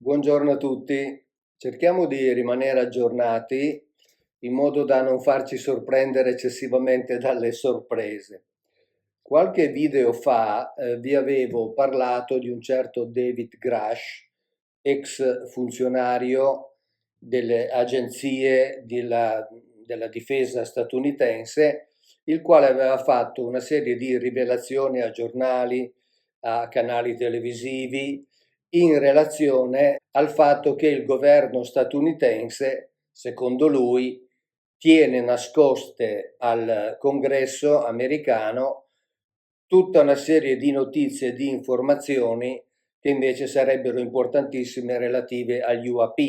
Buongiorno a tutti. Cerchiamo di rimanere aggiornati in modo da non farci sorprendere eccessivamente dalle sorprese. Qualche video fa vi avevo parlato di un certo David Grush, ex funzionario delle agenzie della difesa statunitense, il quale aveva fatto una serie di rivelazioni a giornali, a canali televisivi, in relazione al fatto che il governo statunitense, secondo lui, tiene nascoste al Congresso americano tutta una serie di notizie e di informazioni che invece sarebbero importantissime relative agli UAP.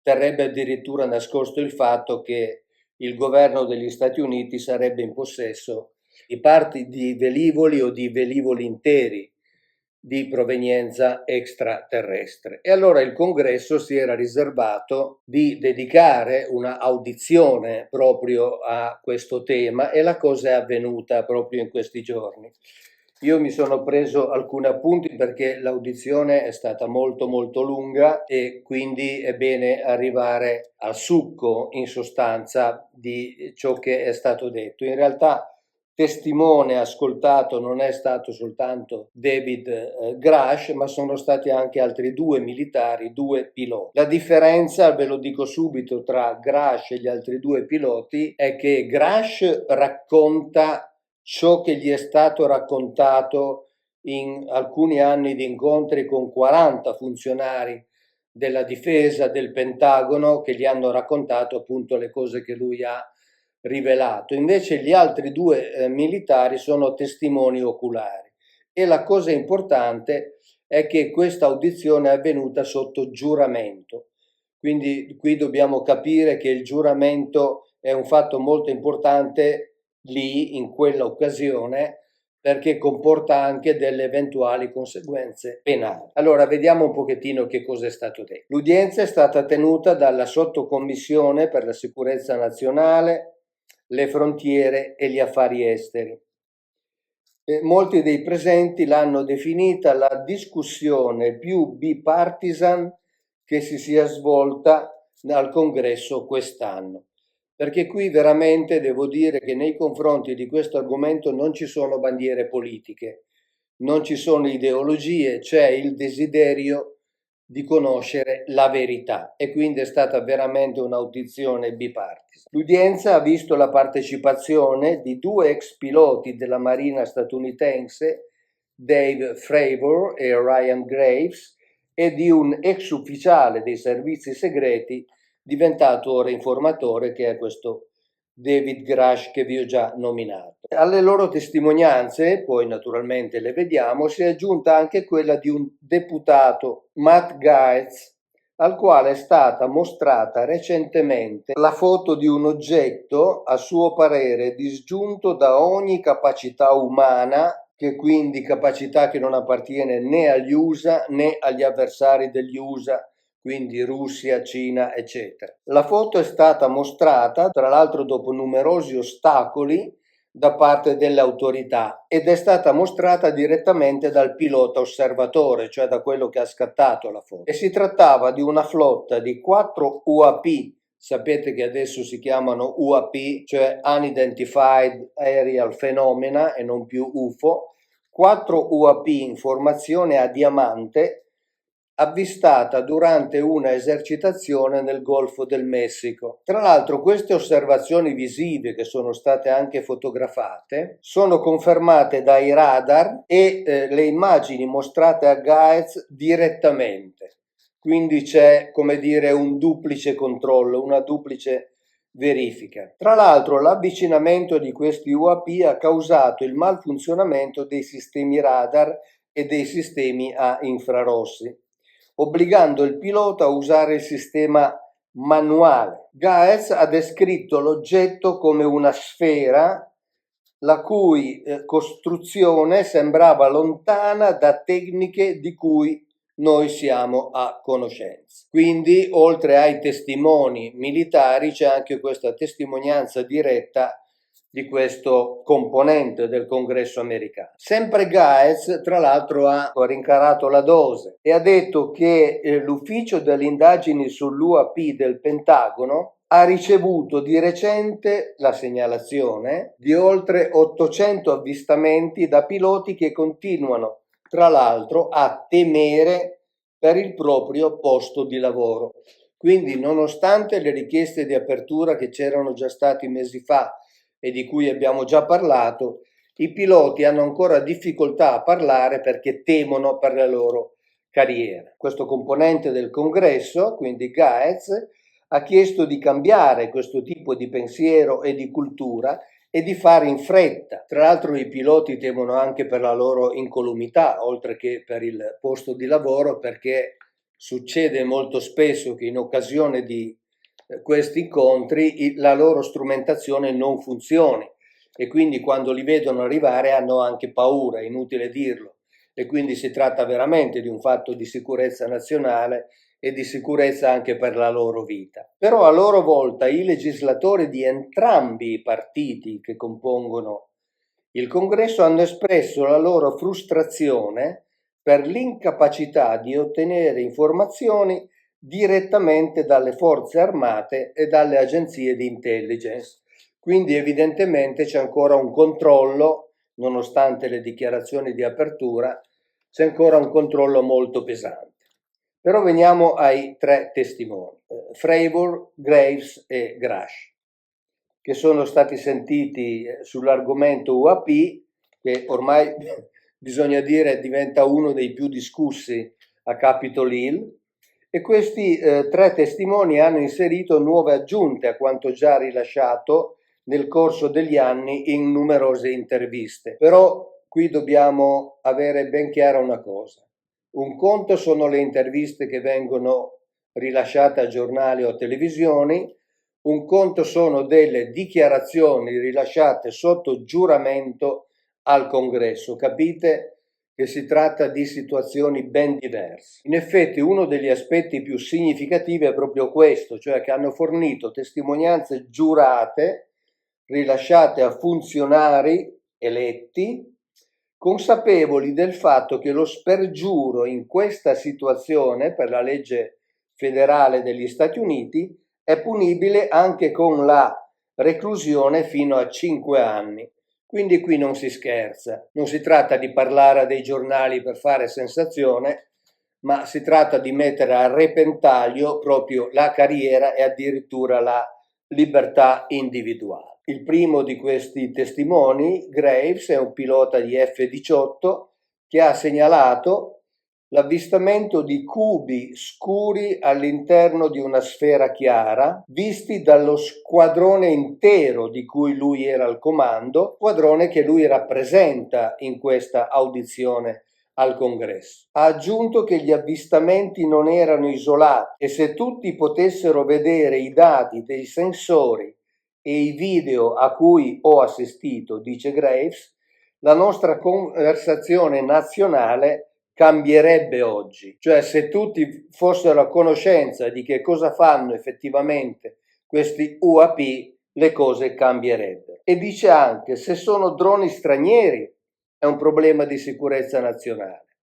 Terrebbe addirittura nascosto il fatto che il governo degli Stati Uniti sarebbe in possesso di parti di velivoli o di velivoli interi di provenienza extraterrestre. E allora il Congresso si era riservato di dedicare una audizione proprio a questo tema e la cosa è avvenuta proprio in questi giorni. Io mi sono preso alcuni appunti perché l'audizione è stata molto lunga e quindi è bene arrivare al succo in sostanza di ciò che è stato detto. In realtà testimone ascoltato non è stato soltanto David Grush, ma sono stati anche altri due militari, due piloti. La differenza, ve lo dico subito, tra Grush e gli altri due piloti è che Grush racconta ciò che gli è stato raccontato in alcuni anni di incontri con 40 funzionari della difesa del Pentagono che gli hanno raccontato appunto le cose che lui ha rivelato. Invece gli altri due militari sono testimoni oculari e la cosa importante è che questa audizione è avvenuta sotto giuramento. Quindi qui dobbiamo capire che il giuramento è un fatto molto importante lì, in quella occasione, perché comporta anche delle eventuali conseguenze penali. Allora, vediamo un pochettino che cosa è stato detto. L'udienza è stata tenuta dalla Sottocommissione per la sicurezza nazionale, le frontiere e gli affari esteri. Molti dei presenti l'hanno definita la discussione più bipartisan che si sia svolta al Congresso quest'anno. Perché qui veramente devo dire che nei confronti di questo argomento non ci sono bandiere politiche, non ci sono ideologie, c'è il desiderio di conoscere la verità e quindi è stata veramente un'audizione bipartisan. L'udienza ha visto la partecipazione di due ex piloti della Marina statunitense, Dave Fravor e Ryan Graves, e di un ex ufficiale dei servizi segreti diventato ora informatore, che è questo David Grush che vi ho già nominato. Alle loro testimonianze, poi naturalmente le vediamo, si è aggiunta anche quella di un deputato, Matt Gaetz, al quale è stata mostrata recentemente la foto di un oggetto a suo parere disgiunto da ogni capacità umana, che quindi capacità che non appartiene né agli USA né agli avversari degli USA, quindi Russia, Cina, eccetera. La foto è stata mostrata, tra l'altro dopo numerosi ostacoli da parte delle autorità, ed è stata mostrata direttamente dal pilota osservatore, cioè da quello che ha scattato la foto. E si trattava di una flotta di 4 UAP. Sapete che adesso si chiamano UAP, cioè Unidentified Aerial Phenomena e non più UFO, 4 UAP in formazione a diamante avvistata durante una esercitazione nel Golfo del Messico. Tra l'altro queste osservazioni visive, che sono state anche fotografate, sono confermate dai radar e le immagini mostrate a Gaetz direttamente. Quindi c'è, come dire, un duplice controllo, una duplice verifica. Tra l'altro l'avvicinamento di questi UAP ha causato il malfunzionamento dei sistemi radar e dei sistemi a infrarossi, obbligando il pilota a usare il sistema manuale. Gaetz ha descritto l'oggetto come una sfera la cui costruzione sembrava lontana da tecniche di cui noi siamo a conoscenza. Quindi, oltre ai testimoni militari, c'è anche questa testimonianza diretta di questo componente del Congresso americano. Sempre Gaetz, tra l'altro, ha rincarato la dose e ha detto che l'ufficio delle indagini sull'UAP del Pentagono ha ricevuto di recente la segnalazione di oltre 800 avvistamenti da piloti che continuano, tra l'altro, a temere per il proprio posto di lavoro. Quindi, nonostante le richieste di apertura che c'erano già stati mesi fa e di cui abbiamo già parlato, i piloti hanno ancora difficoltà a parlare perché temono per la loro carriera. Questo componente del Congresso, quindi Gaetz, ha chiesto di cambiare questo tipo di pensiero e di cultura e di fare in fretta. Tra l'altro i piloti temono anche per la loro incolumità, oltre che per il posto di lavoro, perché succede molto spesso che in occasione di questi incontri la loro strumentazione non funzioni e quindi quando li vedono arrivare hanno anche paura, è inutile dirlo, e quindi si tratta veramente di un fatto di sicurezza nazionale e di sicurezza anche per la loro vita. Però a loro volta i legislatori di entrambi i partiti che compongono il Congresso hanno espresso la loro frustrazione per l'incapacità di ottenere informazioni direttamente dalle forze armate e dalle agenzie di intelligence. Quindi evidentemente c'è ancora un controllo, nonostante le dichiarazioni di apertura, c'è ancora un controllo molto pesante. Però veniamo ai tre testimoni, Fravor, Graves e Grush, che sono stati sentiti sull'argomento UAP, che ormai bisogna dire diventa uno dei più discussi a Capitol Hill, e questi tre testimoni hanno inserito nuove aggiunte a quanto già rilasciato nel corso degli anni in numerose interviste. Però qui dobbiamo avere ben chiara una cosa. Un conto sono le interviste che vengono rilasciate a giornali o a televisioni, un conto sono delle dichiarazioni rilasciate sotto giuramento al Congresso. Capite che si tratta di situazioni ben diverse. In effetti uno degli aspetti più significativi è proprio questo, cioè che hanno fornito testimonianze giurate rilasciate a funzionari eletti, consapevoli del fatto che lo spergiuro in questa situazione per la legge federale degli Stati Uniti è punibile anche con la reclusione fino a 5 anni. Quindi qui non si scherza, non si tratta di parlare a dei giornali per fare sensazione, ma si tratta di mettere a repentaglio proprio la carriera e addirittura la libertà individuale. Il primo di questi testimoni, Graves, è un pilota di F-18 che ha segnalato l'avvistamento di cubi scuri all'interno di una sfera chiara, visti dallo squadrone intero di cui lui era al comando, squadrone che lui rappresenta in questa audizione al Congresso. Ha aggiunto che gli avvistamenti non erano isolati e se tutti potessero vedere i dati dei sensori e i video a cui ho assistito, dice Graves, la nostra conversazione nazionale cambierebbe oggi. Cioè, se tutti fossero a conoscenza di che cosa fanno effettivamente questi UAP, le cose cambierebbero. E dice anche, se sono droni stranieri è un problema di sicurezza nazionale.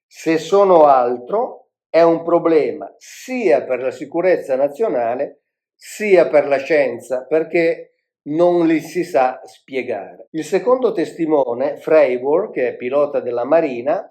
Se sono altro è un problema sia per la sicurezza nazionale sia per la scienza, perché non li si sa spiegare. Il secondo testimone, Fravor, che è pilota della Marina,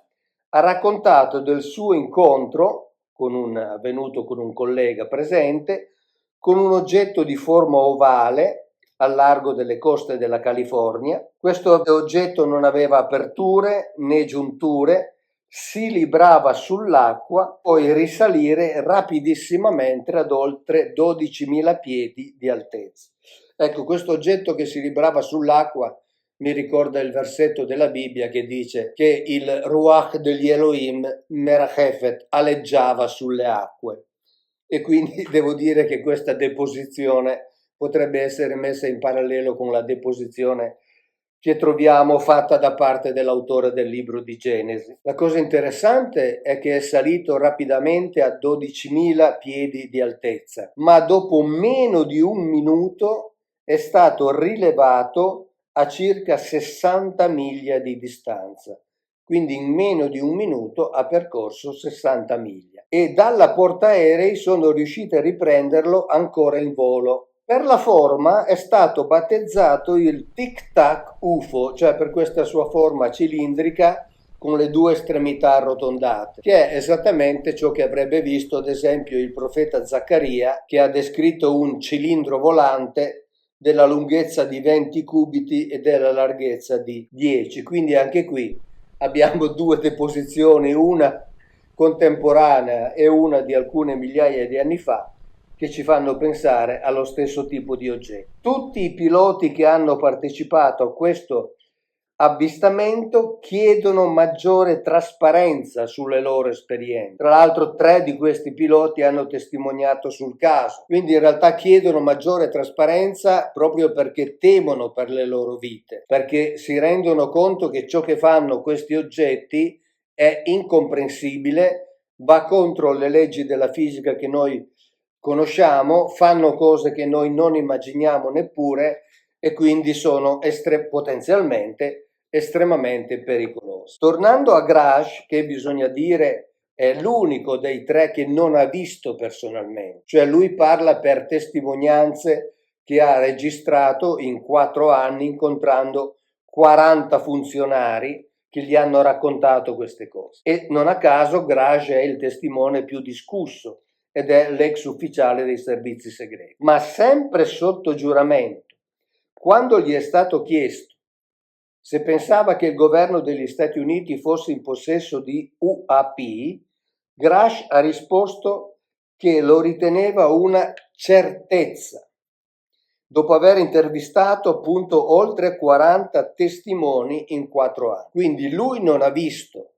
ha raccontato del suo incontro avvenuto con un collega presente con un oggetto di forma ovale al largo delle coste della California. Questo oggetto non aveva aperture né giunture, si librava sull'acqua, poi risalire rapidissimamente ad oltre 12.000 piedi di altezza. Ecco, questo oggetto che si librava sull'acqua mi ricorda il versetto della Bibbia che dice che il Ruach degli Elohim Merachefet aleggiava sulle acque, e quindi devo dire che questa deposizione potrebbe essere messa in parallelo con la deposizione che troviamo fatta da parte dell'autore del libro di Genesi. La cosa interessante è che è salito rapidamente a 12.000 piedi di altezza, ma dopo meno di un minuto è stato rilevato a circa 60 miglia di distanza, quindi in meno di un minuto ha percorso 60 miglia e dalla portaerei sono riusciti a riprenderlo ancora in volo. Per la forma è stato battezzato il Tic Tac UFO, cioè per questa sua forma cilindrica con le due estremità arrotondate, che è esattamente ciò che avrebbe visto ad esempio il profeta Zaccaria, che ha descritto un cilindro volante della lunghezza di 20 cubiti e della larghezza di 10. Quindi anche qui abbiamo due deposizioni, una contemporanea e una di alcune migliaia di anni fa, che ci fanno pensare allo stesso tipo di oggetto. Tutti i piloti che hanno partecipato a questo avvistamento chiedono maggiore trasparenza sulle loro esperienze. Tra l'altro 3 di questi piloti hanno testimoniato sul caso, quindi in realtà chiedono maggiore trasparenza proprio perché temono per le loro vite, perché si rendono conto che ciò che fanno questi oggetti è incomprensibile, va contro le leggi della fisica che noi conosciamo, fanno cose che noi non immaginiamo neppure e quindi sono potenzialmente estremamente pericolosi. Tornando a Graj, che bisogna dire è l'unico dei 3 che non ha visto personalmente, cioè lui parla per testimonianze che ha registrato in 4 anni incontrando 40 funzionari che gli hanno raccontato queste cose. E non a caso Graj è il testimone più discusso ed è l'ex ufficiale dei servizi segreti. Ma sempre sotto giuramento, quando gli è stato chiesto se pensava che il governo degli Stati Uniti fosse in possesso di UAP, Graj ha risposto che lo riteneva una certezza, dopo aver intervistato appunto oltre 40 testimoni in 4 anni. Quindi lui non ha visto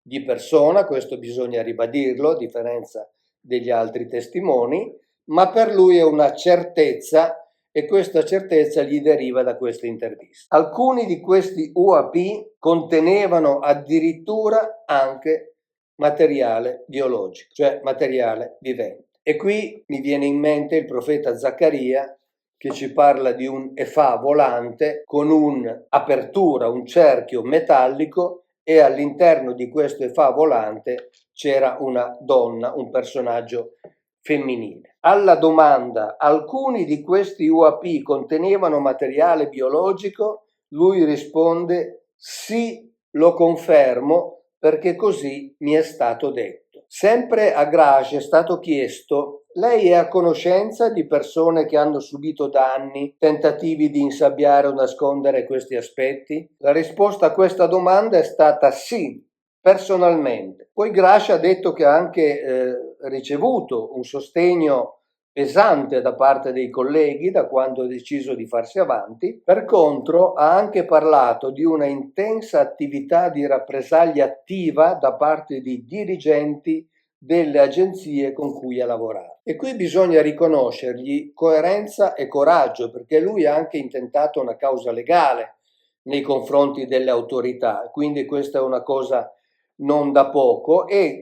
di persona, questo bisogna ribadirlo, a differenza degli altri testimoni, ma per lui è una certezza e questa certezza gli deriva da queste interviste. Alcuni di questi UAP contenevano addirittura anche materiale biologico, cioè materiale vivente. E qui mi viene in mente il profeta Zaccaria che ci parla di un efà volante con un'apertura, un cerchio metallico e all'interno di questo efà volante c'era una donna, un personaggio femminile. Alla domanda alcuni di questi UAP contenevano materiale biologico, lui risponde sì, lo confermo perché così mi è stato detto. Sempre a Graj è stato chiesto: lei è a conoscenza di persone che hanno subito danni, tentativi di insabbiare o nascondere questi aspetti? La risposta a questa domanda è stata sì, personalmente. Poi Graj ha detto che ha anche ricevuto un sostegno pesante da parte dei colleghi da quando ha deciso di farsi avanti. Per contro ha anche parlato di una intensa attività di rappresaglia attiva da parte di dirigenti delle agenzie con cui ha lavorato. E qui bisogna riconoscergli coerenza e coraggio, perché lui ha anche intentato una causa legale nei confronti delle autorità, quindi questa è una cosa non da poco e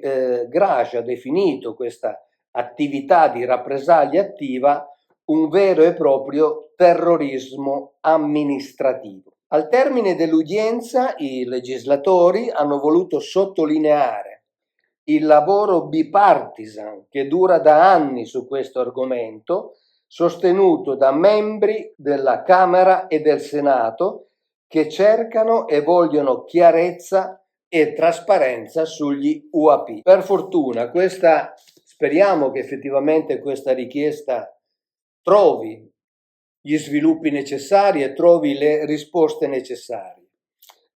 Graj ha definito questa attività di rappresaglia attiva un vero e proprio terrorismo amministrativo. Al termine dell'udienza i legislatori hanno voluto sottolineare il lavoro bipartisan che dura da anni su questo argomento, sostenuto da membri della Camera e del Senato che cercano e vogliono chiarezza e trasparenza sugli UAP. Per fortuna speriamo che effettivamente questa richiesta trovi gli sviluppi necessari e trovi le risposte necessarie.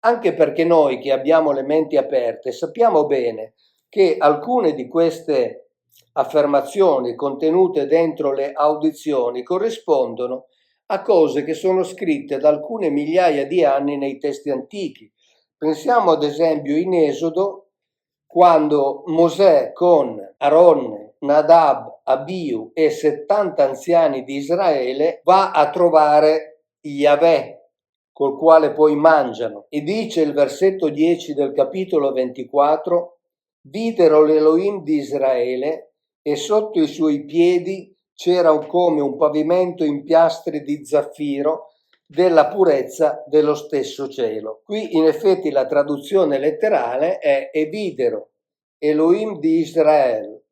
Anche perché noi che abbiamo le menti aperte sappiamo bene che alcune di queste affermazioni contenute dentro le audizioni corrispondono a cose che sono scritte da alcune migliaia di anni nei testi antichi. Pensiamo ad esempio in Esodo, quando Mosè con Aronne, Nadab, Abiu e 70 anziani di Israele va a trovare Yahweh, col quale poi mangiano. E dice il versetto 10 del capitolo 24: videro l'Elohim di Israele e sotto i suoi piedi c'era come un pavimento in piastre di zaffiro della purezza dello stesso cielo. Qui in effetti la traduzione letterale è e videro Elohim di Israele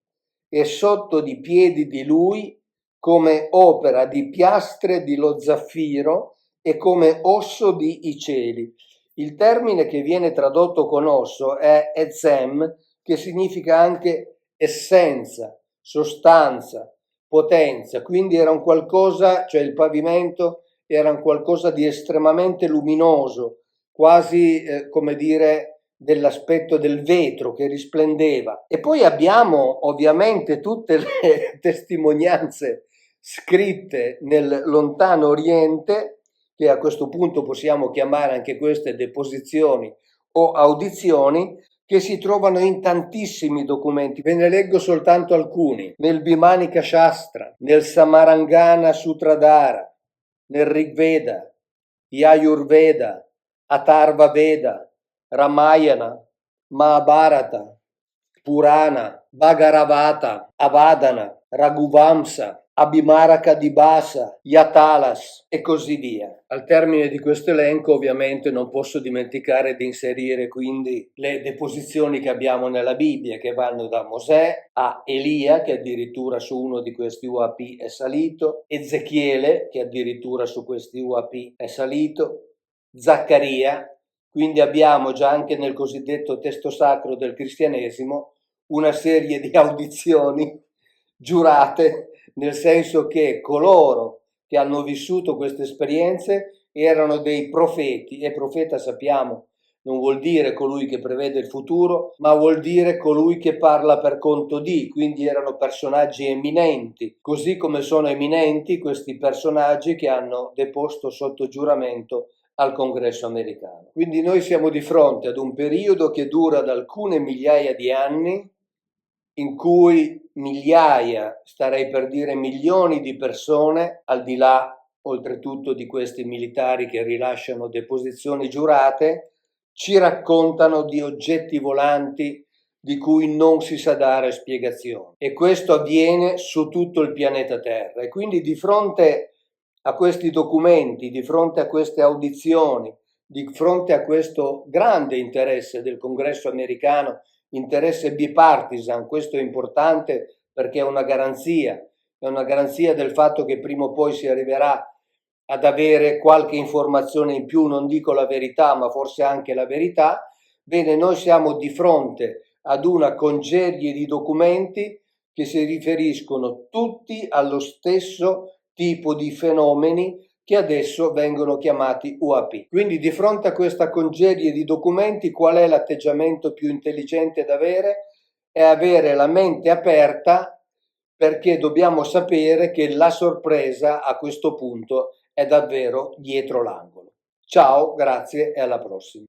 e sotto di piedi di lui come opera di piastre di lo zaffiro e come osso di i cieli. Il termine che viene tradotto con osso è etzem, che significa anche essenza, sostanza, potenza, quindi era un qualcosa, cioè il pavimento era un qualcosa di estremamente luminoso, quasi come dire dell'aspetto del vetro che risplendeva. E poi abbiamo ovviamente tutte le testimonianze scritte nel lontano Oriente, che a questo punto possiamo chiamare anche queste deposizioni o audizioni, che si trovano in tantissimi documenti. Ve ne leggo soltanto alcuni. Nel Bhimanika Shastra, nel Samarangana Sutradhara, nel Rigveda, Yajurveda, Atharva Veda, Ramayana, Mahabharata, Purana, Bhagaravata, Avadana, Raghuvamsa, Abhimaraka Dibasa, Yatalas e così via. Al termine di questo elenco ovviamente non posso dimenticare di inserire quindi le deposizioni che abbiamo nella Bibbia, che vanno da Mosè a Elia, che addirittura su uno di questi UAP è salito, Ezechiele, che addirittura su questi UAP è salito, Zaccaria. Quindi abbiamo già anche nel cosiddetto testo sacro del cristianesimo una serie di audizioni giurate, nel senso che coloro che hanno vissuto queste esperienze erano dei profeti, e profeta sappiamo non vuol dire colui che prevede il futuro, ma vuol dire colui che parla per conto di, quindi erano personaggi eminenti, così come sono eminenti questi personaggi che hanno deposto sotto giuramento al Congresso americano. Quindi noi siamo di fronte ad un periodo che dura da alcune migliaia di anni, in cui migliaia, starei per dire milioni di persone, al di là oltretutto di questi militari che rilasciano deposizioni giurate, ci raccontano di oggetti volanti di cui non si sa dare spiegazione. E questo avviene su tutto il pianeta Terra. E quindi di fronte a questi documenti, di fronte a queste audizioni, di fronte a questo grande interesse del Congresso americano, interesse bipartisan, questo è importante perché è una garanzia del fatto che prima o poi si arriverà ad avere qualche informazione in più, non dico la verità, ma forse anche la verità. Bene, noi siamo di fronte ad una congerie di documenti che si riferiscono tutti allo stesso tipo di fenomeni che adesso vengono chiamati UAP. Quindi di fronte a questa congerie di documenti, qual è l'atteggiamento più intelligente da avere? È avere la mente aperta, perché dobbiamo sapere che la sorpresa a questo punto è davvero dietro l'angolo. Ciao, grazie e alla prossima.